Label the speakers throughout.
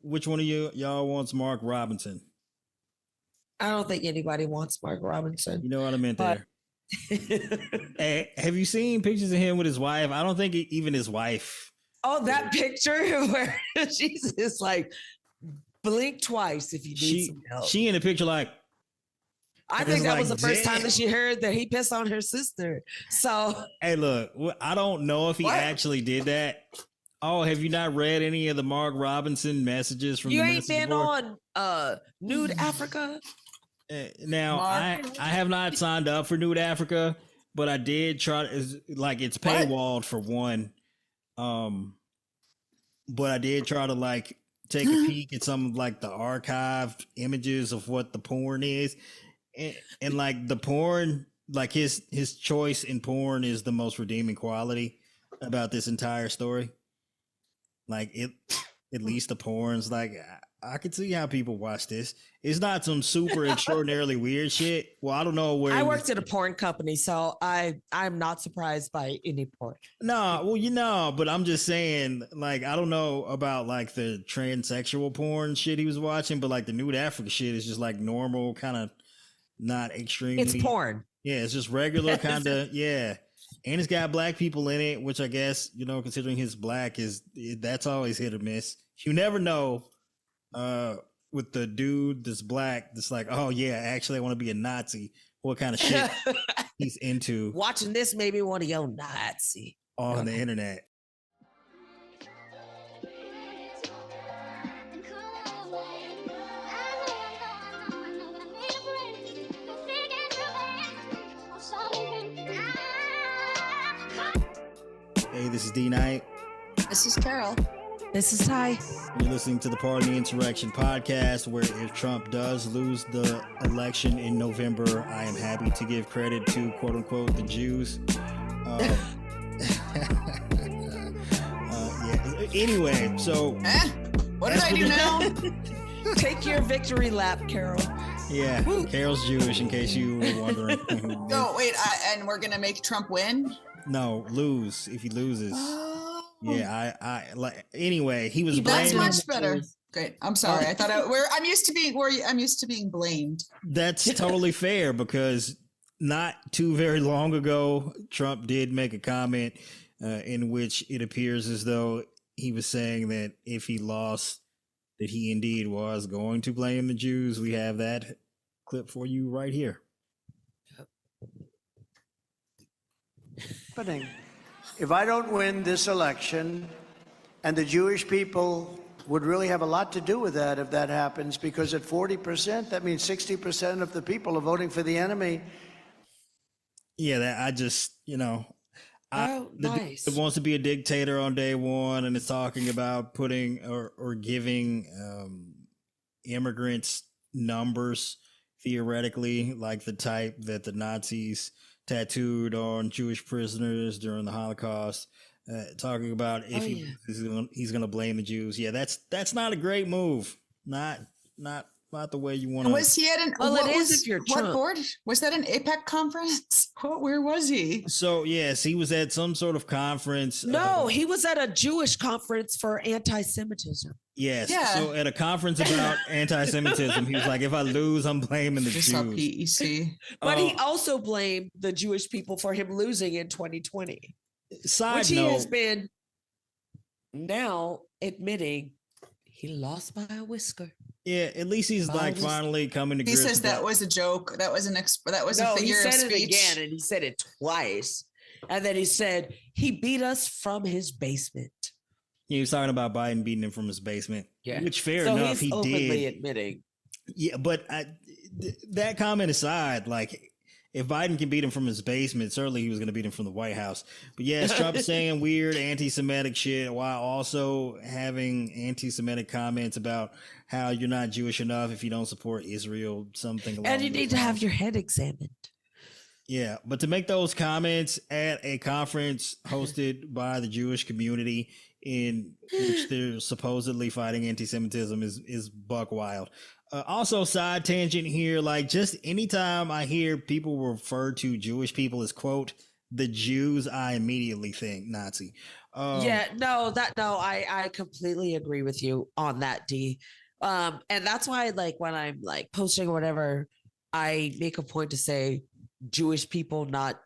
Speaker 1: which one of y'all wants Mark Robinson?
Speaker 2: I don't think anybody wants Mark Robinson.
Speaker 1: You know what I meant there. Hey, have you seen pictures of him with his wife? I don't think even his wife.
Speaker 2: Oh, that picture where she's just like, blink twice if you need some help.
Speaker 1: She in the picture like.
Speaker 2: I think that was the first time that she heard that he pissed on her sister. So,
Speaker 1: hey, look, I don't know if he actually did that. Oh, have you not read any of the Mark Robinson messages from?
Speaker 2: You ain't been on Nude Africa.
Speaker 1: Now, I have not signed up for Nude Africa, but I did try. Like it's paywalled for one, but I did try to like take a peek at some of like the archived images of what the porn is. And like the porn, like his choice in porn is the most redeeming quality about this entire story. Like at least the porn's like, I could see how people watch this. It's not some super extraordinarily weird shit. Well, I don't know where
Speaker 2: I worked at a porn company, so I'm not surprised by any porn.
Speaker 1: No, well, but I'm just saying, like, I don't know about like the transsexual porn shit he was watching, but like the Nude Africa shit is just like normal kind of. Not extremely.
Speaker 2: It's porn.
Speaker 1: Yeah, it's just regular kind of. Yeah, and it's got black people in it, which I guess considering his black that's always hit or miss. You never know. With the dude that's black, that's like, oh yeah, actually I want to be a Nazi. What kind of shit he's into?
Speaker 2: Watching this made me want to go Nazi
Speaker 1: on the internet. Hey, this is D Knight.
Speaker 3: This is Carol.
Speaker 2: This is Ty.
Speaker 1: You're listening to the Party Insurrection Podcast, where if Trump does lose the election in November, I am happy to give credit to quote unquote the Jews. Anyway, so
Speaker 3: what did I do now?
Speaker 2: Take your victory lap, Carol.
Speaker 1: Yeah, woo. Carol's Jewish, in case you were wondering.
Speaker 3: Oh wait, and we're gonna make Trump win?
Speaker 1: No, lose if he loses. Yeah, I like. Anyway, he was.
Speaker 3: That's much better. Great. I'm sorry. I thought I'm used to being blamed.
Speaker 1: That's totally fair because not too very long ago, Trump did make a comment in which it appears as though he was saying that if he lost, that he indeed was going to blame the Jews. We have that clip for you right here.
Speaker 4: If I don't win this election, and the Jewish people would really have a lot to do with that if that happens, because at 40%, that means 60% of the people are voting for the enemy.
Speaker 1: Yeah, that I just,
Speaker 2: nice.
Speaker 1: It wants to be a dictator on day one, and it's talking about putting or giving immigrants numbers, theoretically, like the type that the Nazis tattooed on Jewish prisoners during the Holocaust, talking about if he's going to blame the Jews. Yeah, that's not a great move. Not the way you want to.
Speaker 3: Was he at an?
Speaker 2: Well, it is if you're Trump.
Speaker 3: What board was that? An APEC conference? Where was he?
Speaker 1: So yes, he was at some sort of conference.
Speaker 2: No, he was at a Jewish conference for anti-Semitism.
Speaker 1: Yes. Yeah. So at a conference about anti-Semitism, he was like, "If I lose, I'm blaming the Jews."
Speaker 3: PEC.
Speaker 2: But he also blamed the Jewish people for him losing in 2020.
Speaker 1: Which
Speaker 2: he has been now admitting he lost by a whisker.
Speaker 1: Yeah, at least he's finally coming to grips.
Speaker 3: He says that was a joke. That was a figure of speech.
Speaker 2: He said it again, and he said it twice. And then he said he beat us from his basement.
Speaker 1: He was talking about Biden beating him from his basement.
Speaker 2: Yeah,
Speaker 1: which fair enough, he
Speaker 2: openly
Speaker 1: did.
Speaker 2: Admitting.
Speaker 1: Yeah, but that comment aside, like if Biden can beat him from his basement, certainly he was going to beat him from the White House. But yes, Trump is saying weird anti-Semitic shit while also having anti-Semitic comments about how you're not Jewish enough if you don't support Israel, something along
Speaker 2: and you need to have your head examined.
Speaker 1: Yeah, but to make those comments at a conference hosted by the Jewish community in which they're supposedly fighting anti-Semitism is buck wild. Also, side tangent here, like just anytime I hear people refer to Jewish people as, quote, the Jews, I immediately think Nazi.
Speaker 2: I completely agree with you on that, D. And that's why, like, when I'm like posting or whatever, I make a point to say Jewish people, not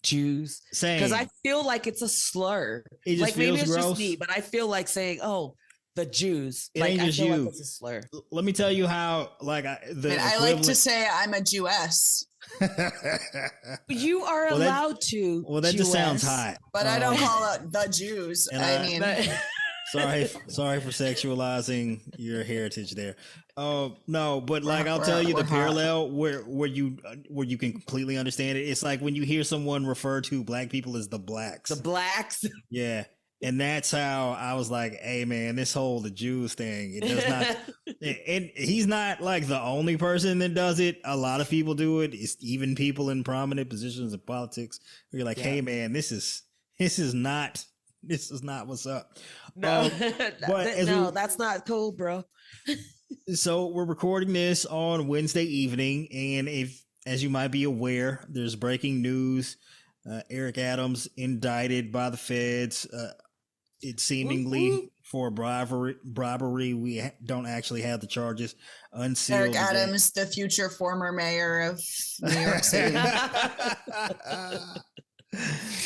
Speaker 2: Jews, because I feel like it's a slur.
Speaker 1: It just
Speaker 2: like
Speaker 1: feels
Speaker 2: maybe it's
Speaker 1: gross.
Speaker 2: just me, but I feel like saying, "Oh, the Jews."
Speaker 1: It
Speaker 2: like
Speaker 1: ain't
Speaker 2: I
Speaker 1: just
Speaker 2: feel
Speaker 1: you.
Speaker 2: like it's a slur.
Speaker 1: Let me tell you how. Like I
Speaker 3: like to say I'm a Jewess.
Speaker 2: You are allowed to.
Speaker 1: Well, that just sounds hot.
Speaker 3: But I don't call it the Jews.
Speaker 1: Sorry for sexualizing your heritage there. No, but like I'll tell you the parallel where you can completely understand it. It's like when you hear someone refer to black people as the blacks.
Speaker 2: The blacks.
Speaker 1: Yeah. And that's how I was like, hey man, this whole the Jews thing, it does not and he's not like the only person that does it. A lot of people do it. It's even people in prominent positions in politics where you're like, hey man, this is not what's up.
Speaker 2: No, that's not cool, bro.
Speaker 1: So we're recording this on Wednesday evening, and as you might be aware, there's breaking news. Eric Adams indicted by the feds. It seemingly for bribery. We don't actually have the charges unsealed.
Speaker 3: Eric Adams, the future former mayor of New York City.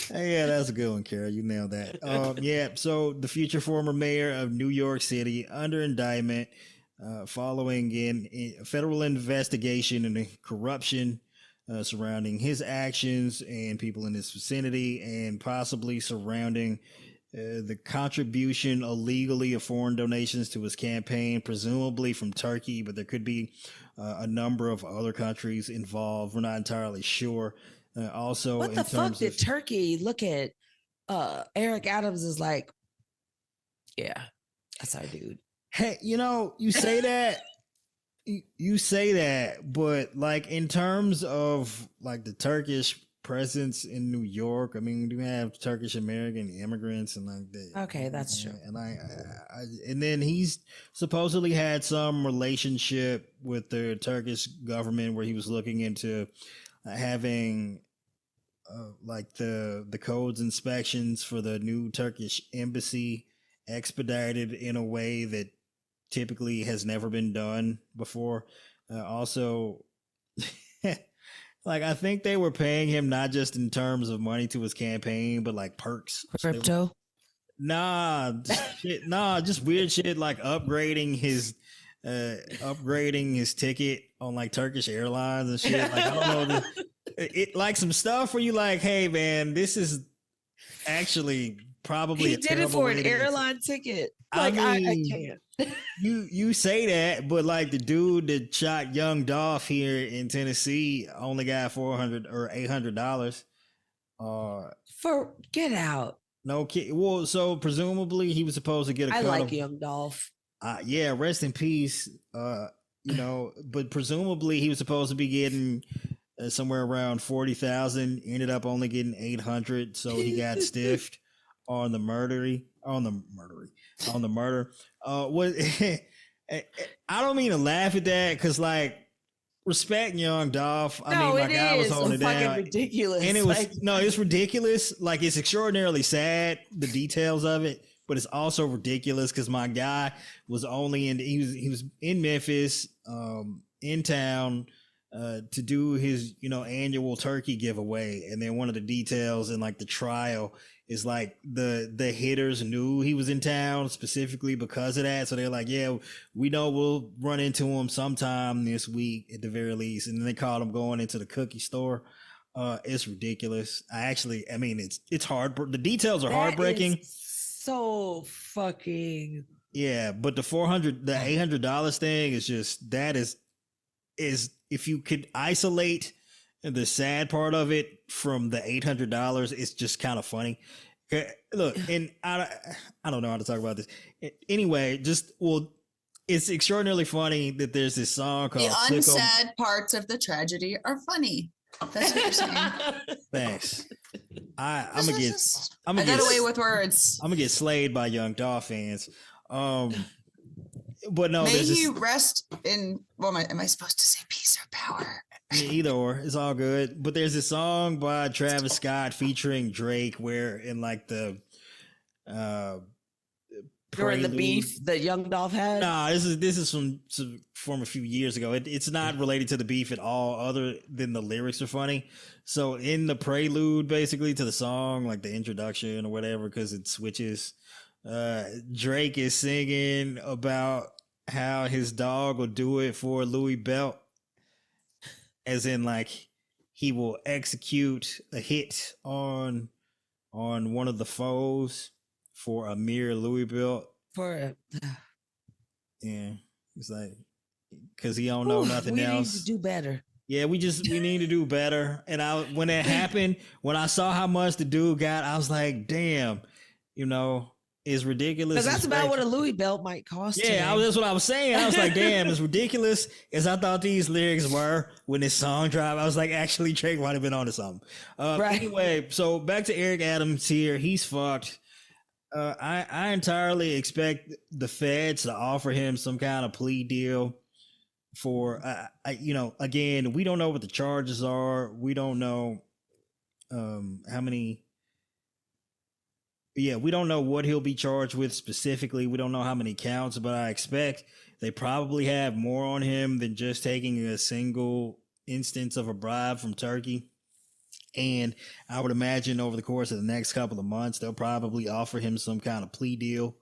Speaker 1: Yeah, that's a good one, Kara. You nailed that. So the future former mayor of New York City under indictment following a federal investigation into corruption surrounding his actions and people in his vicinity, and possibly surrounding the contribution illegally of foreign donations to his campaign, presumably from Turkey, but there could be a number of other countries involved. We're not entirely sure. Also,
Speaker 2: what the fuck did Turkey look at? Eric Adams is like, yeah, that's our dude.
Speaker 1: Hey, you say that. You say that, but like in terms of like the Turkish presence in New York, I mean, we do have Turkish American immigrants and like that.
Speaker 2: Okay, that's true.
Speaker 1: And and then he's supposedly had some relationship with the Turkish government where he was looking into having like the codes inspections for the new Turkish embassy expedited in a way that typically has never been done before. Also, like I think they were paying him not just in terms of money to his campaign, but like perks.
Speaker 2: Crypto?
Speaker 1: Just weird shit like upgrading his ticket on like Turkish Airlines and shit. Like I don't know, it like some stuff where you like, hey man, this is actually probably
Speaker 2: he did it for an airline ticket. Like I can't.
Speaker 1: You say that, but like the dude that shot young Dolph here in Tennessee only got $400 or $800.
Speaker 2: For get out.
Speaker 1: No kid. Well, so presumably he was supposed to get a cut.
Speaker 2: I like young Dolph.
Speaker 1: Yeah, rest in peace. But presumably he was supposed to be getting somewhere around 40,000. Ended up only getting 800, so he got stiffed on the murder. What I don't mean to laugh at that because like respect young Dolph. I mean, my guy was holding it down.
Speaker 2: Ridiculous.
Speaker 1: And it was it's ridiculous. Like it's extraordinarily sad, the details of it, but it's also ridiculous because my guy was only he was in Memphis, in town, to do his annual turkey giveaway, and then one of the details in like the trial is like the hitters knew he was in town specifically because of that, so they're like, yeah, we know we'll run into him sometime this week at the very least, and then they called him going into the cookie store. It's ridiculous. I mean it's hard. The details are heartbreaking.
Speaker 2: So fucking
Speaker 1: but the $800 thing is just that is if you could isolate the sad part of it from the $800, it's just kind of funny. Look, and I don't know how to talk about this. Anyway, it's extraordinarily funny that there's this song called
Speaker 3: The unsaid parts of the tragedy are funny. That's what you're saying.
Speaker 1: Thanks. I
Speaker 3: got away with words.
Speaker 1: I'm gonna get slayed by young Dolph fans. But no,
Speaker 3: may he rest in. Well, am I supposed to say peace or power?
Speaker 1: Yeah, either or, it's all good. But there's a song by Travis Scott featuring Drake where in like the uh
Speaker 2: During the
Speaker 1: prelude.
Speaker 2: beef that Young Dolph had.
Speaker 1: Nah, this is from a few years ago. It's not related to the beef at all, other than the lyrics are funny. So in the prelude, basically to the song, like the introduction or whatever, because it switches. Drake is singing about how his dog will do it for Louis Belt, as in like he will execute a hit on one of the foes for a mere Louis Belt.
Speaker 2: For it.
Speaker 1: Yeah, it's like because he don't know nothing
Speaker 2: we
Speaker 1: else.
Speaker 2: Need to do better.
Speaker 1: Yeah, we need to do better. And when it happened, when I saw how much the dude got, I was like, damn, it's ridiculous.
Speaker 2: Because that's about what a Louis belt might cost.
Speaker 1: Yeah, that's what I was saying. I was like, damn, as ridiculous as I thought these lyrics were when this song dropped. I was like, actually, Drake might have been onto something. Right. Anyway, so back to Eric Adams here. He's fucked. I entirely expect the feds to offer him some kind of plea deal for, again, we don't know what the charges are. We don't know how many. Yeah, we don't know what he'll be charged with specifically. We don't know how many counts, but I expect they probably have more on him than just taking a single instance of a bribe from Turkey. And I would imagine over the course of the next couple of months, they'll probably offer him some kind of plea deal.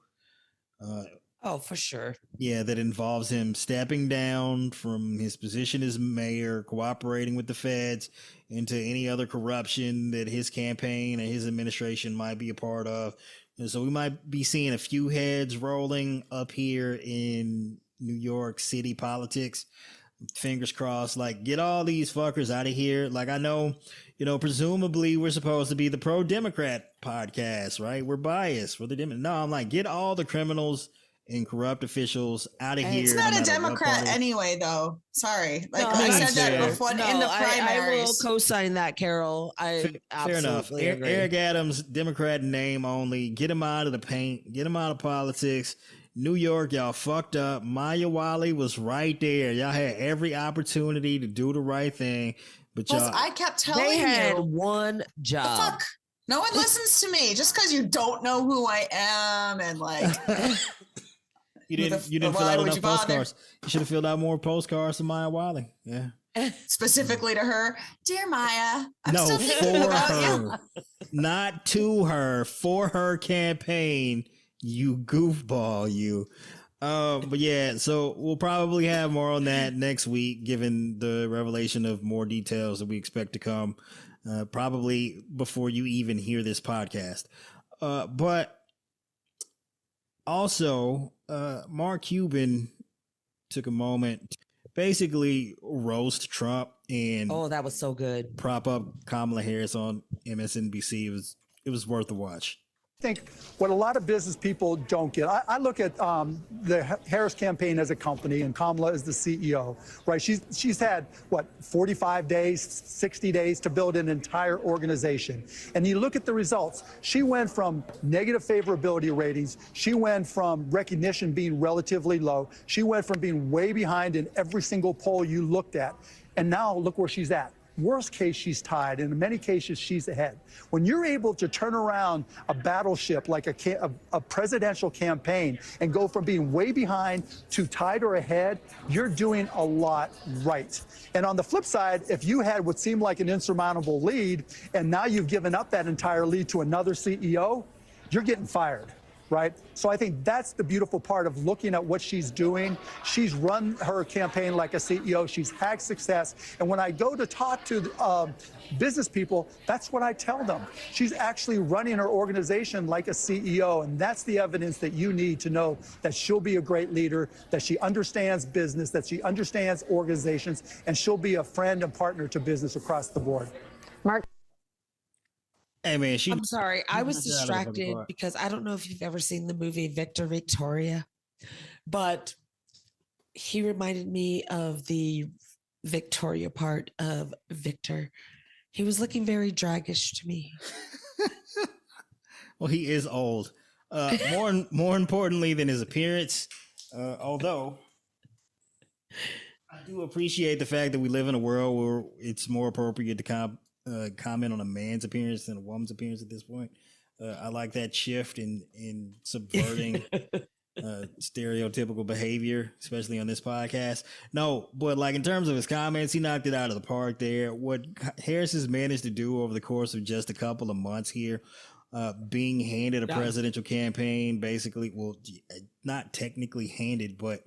Speaker 2: For sure.
Speaker 1: Yeah, that involves him stepping down from his position as mayor, cooperating with the feds into any other corruption that his campaign and his administration might be a part of. And so we might be seeing a few heads rolling up here in New York City politics. Fingers crossed, like get all these fuckers out of here. Like I know, presumably we're supposed to be the pro-Democrat podcast, right? We're biased for the Democrat. No, I'm like, get all the criminals and corrupt officials out of here.
Speaker 3: It's not a Democrat anyway, though. Sorry. Like I said that before in the primaries.
Speaker 2: I will co-sign that, Carol.
Speaker 1: Fair enough. Eric Adams, Democrat name only. Get him out of the paint. Get him out of politics. New York, y'all fucked up. Maya Wiley was right there. Y'all had every opportunity to do the right thing. But y'all,
Speaker 3: I kept telling you.
Speaker 2: They had one job.
Speaker 3: The fuck? No one listens to me just because you don't know who I am and like...
Speaker 1: You didn't fill out enough postcards. You should have filled out more postcards to Maya Wiley. Yeah.
Speaker 3: Specifically to her. Dear Maya, I'm
Speaker 1: no,
Speaker 3: still thinking about
Speaker 1: her. Not to her, for her campaign, you goofball, you. But yeah, so we'll probably have more on that next week, given the revelation of more details that we expect to come, probably before you even hear this podcast. But also, Mark Cuban took a moment to basically roast Trump and
Speaker 2: that was so good.
Speaker 1: Prop up Kamala Harris on MSNBC. It was worth the watch.
Speaker 5: I think what a lot of business people don't get, I look at the Harris campaign as a company and Kamala as the CEO, right? She's had, 45 days, 60 days to build an entire organization. And you look at the results. She went from negative favorability ratings. She went from recognition being relatively low. She went from being way behind in every single poll you looked at. And now look where she's at. Worst case, she's tied, and in many cases, she's ahead. When you're able to turn around a battleship like a presidential campaign and go from being way behind to tied or ahead, you're doing a lot right. And on the flip side, if you had what seemed like an insurmountable lead, and now you've given up that entire lead to another CEO, you're getting fired. Right? So I think that's the beautiful part of looking at what she's doing. She's run her campaign like a CEO. She's had success. And when I go to talk to business people, that's what I tell them. She's actually running her organization like a CEO. And that's the evidence that you need to know that she'll be a great leader, that she understands business, that she understands organizations, and she'll be a friend and partner to business across the board.
Speaker 2: Mark.
Speaker 1: Hey man,
Speaker 2: I'm sorry. I was distracted because I don't know if you've ever seen the movie Victor Victoria, but he reminded me of the Victoria part of Victor. He was looking very draggish to me.
Speaker 1: Well, he is old. More importantly than his appearance, although I do appreciate the fact that we live in a world where it's more appropriate to comment on a man's appearance than a woman's appearance at this point. I like that shift in subverting stereotypical behavior, especially on this podcast. No, but like in terms of his comments, he knocked it out of the park there. What Harris has managed to do over the course of just a couple of months here, being handed a presidential campaign, basically, well, not technically handed, but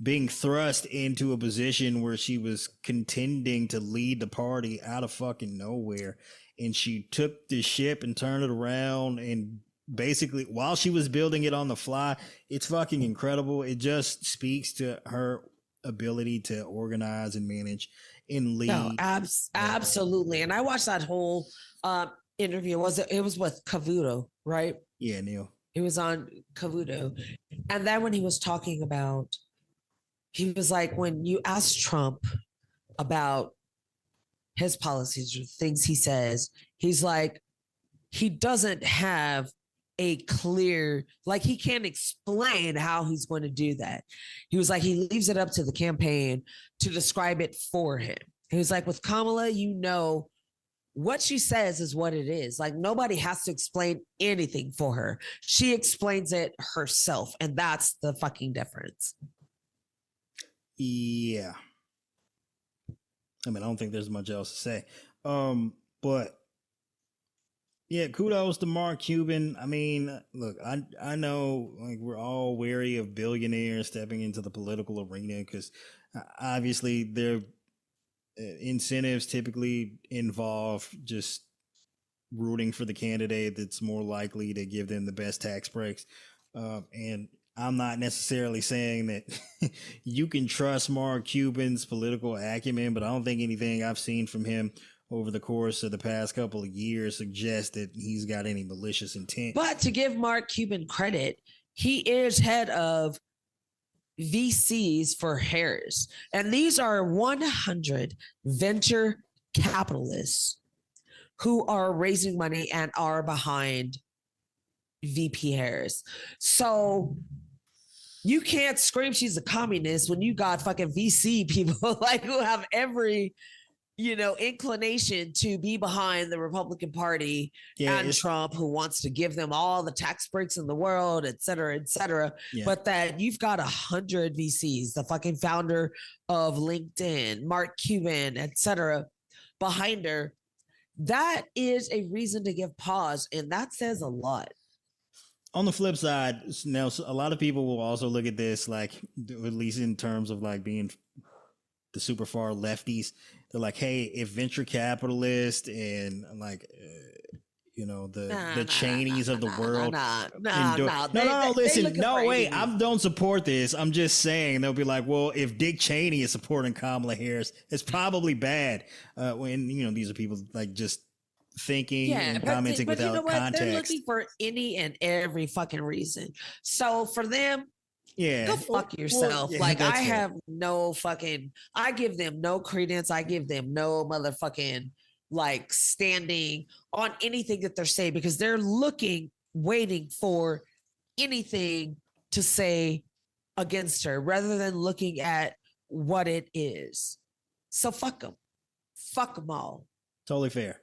Speaker 1: being thrust into a position where she was contending to lead the party out of fucking nowhere. And she took the ship and turned it around, and basically while she was building it on the fly, it's fucking incredible. It just speaks to her ability to organize and manage and lead.
Speaker 2: No, absolutely. And I watched that whole interview. It was with Cavuto, right?
Speaker 1: Yeah, Neil.
Speaker 2: It was on Cavuto. And then when he was talking about, he was like, when you ask Trump about his policies or things he says, he's like, he doesn't have a clear, like he can't explain how he's going to do that. He was like, he leaves it up to the campaign to describe it for him. He was like, with Kamala, you know, what she says is what it is. Like nobody has to explain anything for her. She explains it herself. And that's the fucking difference.
Speaker 1: Yeah. I mean, I don't think there's much else to say. But yeah, kudos to Mark Cuban. I mean, look, I know like we're all wary of billionaires stepping into the political arena because obviously their incentives typically involve just rooting for the candidate that's more likely to give them the best tax breaks. And I'm not necessarily saying that you can trust Mark Cuban's political acumen, but I don't think anything I've seen from him over the course of the past couple of years suggests that he's got any malicious intent.
Speaker 2: But to give Mark Cuban credit, he is head of VCs for Harris. And these are 100 venture capitalists who are raising money and are behind VP Harris. So you can't scream she's a communist when you got fucking VC people like who have every, inclination to be behind the Republican Party and Trump, who wants to give them all the tax breaks in the world, et cetera, et cetera. Yeah. But that you've got 100 VCs, the fucking founder of LinkedIn, Mark Cuban, et cetera, behind her. That is a reason to give pause. And that says a lot.
Speaker 1: On the flip side, now a lot of people will also look at this, like, at least in terms of like being the super far lefties. They're like, hey, if venture capitalists and like, the Cheneys of the world. I don't support this. I'm just saying they'll be like, well, if Dick Cheney is supporting Kamala Harris, it's probably bad. When, these are people like just thinking and commenting without context.
Speaker 2: They're looking for any and every fucking reason. So for them, go fuck yourself. I have no fucking, I give them no credence. I give them no motherfucking standing on anything that they're saying, because they're waiting for anything to say against her rather than looking at what it is. So fuck them. Fuck them all.
Speaker 1: Totally fair.